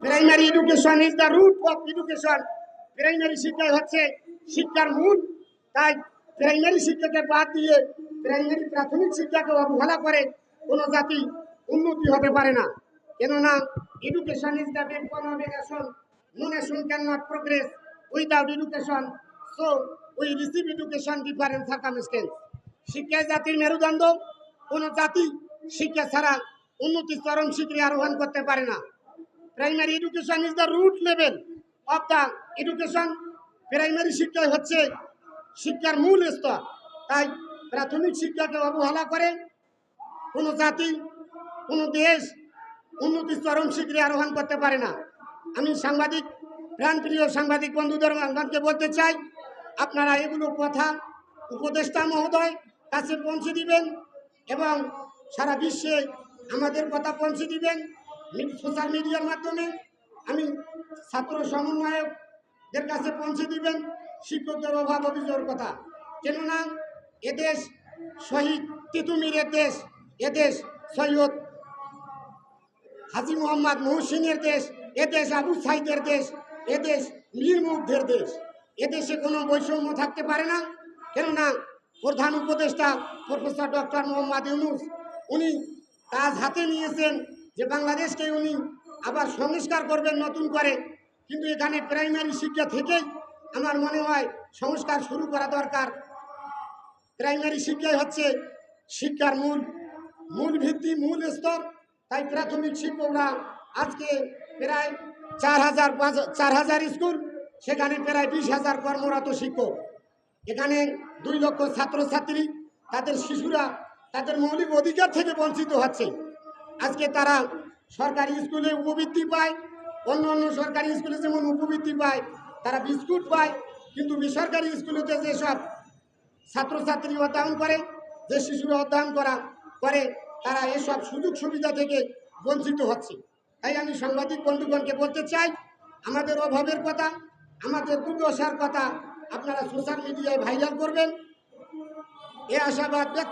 Primary education is the root of education. Primary শিক্ষাই হচ্ছে শিক্ষার মূল। তাই প্রাইমারি শিক্ষাকে বাদ দিয়ে প্রাথমিক শিক্ষাকে অবহেলা করে কোনো জাতি উন্নতি হতে পারে না। কেননা education is the backbone of a nation. No nation can not progress without education. So we receive education different circumstance. শিক্ষায় জাতির মেরুদণ্ড। কোনো জাতি শিক্ষা ছাড়া উন্নতির চরম শিখরে আরোহণ করতে পারে না। Primary education is the root level of the education. Primary শিক্ষাই হচ্ছে শিক্ষার মূল স্তর। তাই প্রাথমিক শিক্ষাকে অবহেলা করে কোনো জাতি, কোনো দেশ উন্নতির চরম শিখরে আরোহণ করতে পারে না। আমি সাংবাদিক, প্রাণপ্রিয় সাংবাদিক বন্ধুদেরকে বলতে চাই, আপনারা এগুলো কথা উপদেষ্টা মহোদয় কাছে পৌঁছে দিবেন এবং সারা বিশ্বে আমাদের কথা পৌঁছে দিবেন সোশ্যাল মিডিয়ার মাধ্যমে। আমি ছাত্র সমন্বয়কদের কাছে পৌঁছে দিবেন শিক্ষকদের অভাব অভিযোগের কথা। কেননা এদেশ শহীদ তিতুমিরের দেশ, এদেশ সৈয়দ হাজী মোহাম্মদ মহসিনের দেশ, এদেশ আবু সাইদের দেশ, এদেশ মীর মুগ্ধের দেশ। এদেশে কোনো বৈষম্য থাকতে পারে না। কেননা প্রধান উপদেষ্টা প্রফেসর ডক্টর মোহাম্মদ ইউনূস উনি কাজ হাতে নিয়েছেন যে বাংলাদেশকে উনি আবার সংস্কার করবেন নতুন করে। কিন্তু এখানে প্রাইমারি শিক্ষা থেকেই আমার মনে হয় সংস্কার শুরু করা দরকার। প্রাইমারি শিক্ষাই হচ্ছে শিক্ষার মূল ভিত্তি, মূল স্তর। তাই প্রাথমিক শিক্ষকরা আজকে প্রায় 4,000 স্কুল, সেখানে প্রায় 20,000 কর্মরত শিক্ষক। এখানে 2 লক্ষ ছাত্রছাত্রী, তাদের শিশুরা তাদের মৌলিক অধিকার থেকে বঞ্চিত হচ্ছে। আজকে তারা সরকারি স্কুলে উপবৃত্তি পায়, অন্য সরকারি স্কুলে যেমন উপবৃত্তি পায়, তারা বিস্কুট পায়। কিন্তু বেসরকারি স্কুলেতে যেসব ছাত্রছাত্রী অধ্যয়ন করে, যে শিশুরা অধ্যয়ন করে, তারা এসব সুযোগ সুবিধা থেকে বঞ্চিত হচ্ছে। তাই আমি সাংবাদিক বন্ধুগণকে বলতে চাই, আমাদের অভাবের কথা, আমাদের দুর্দশার কথা আপনারা সোশ্যাল মিডিয়ায় ভাইরাল করবেন, এ আশাবাদ ব্যক্ত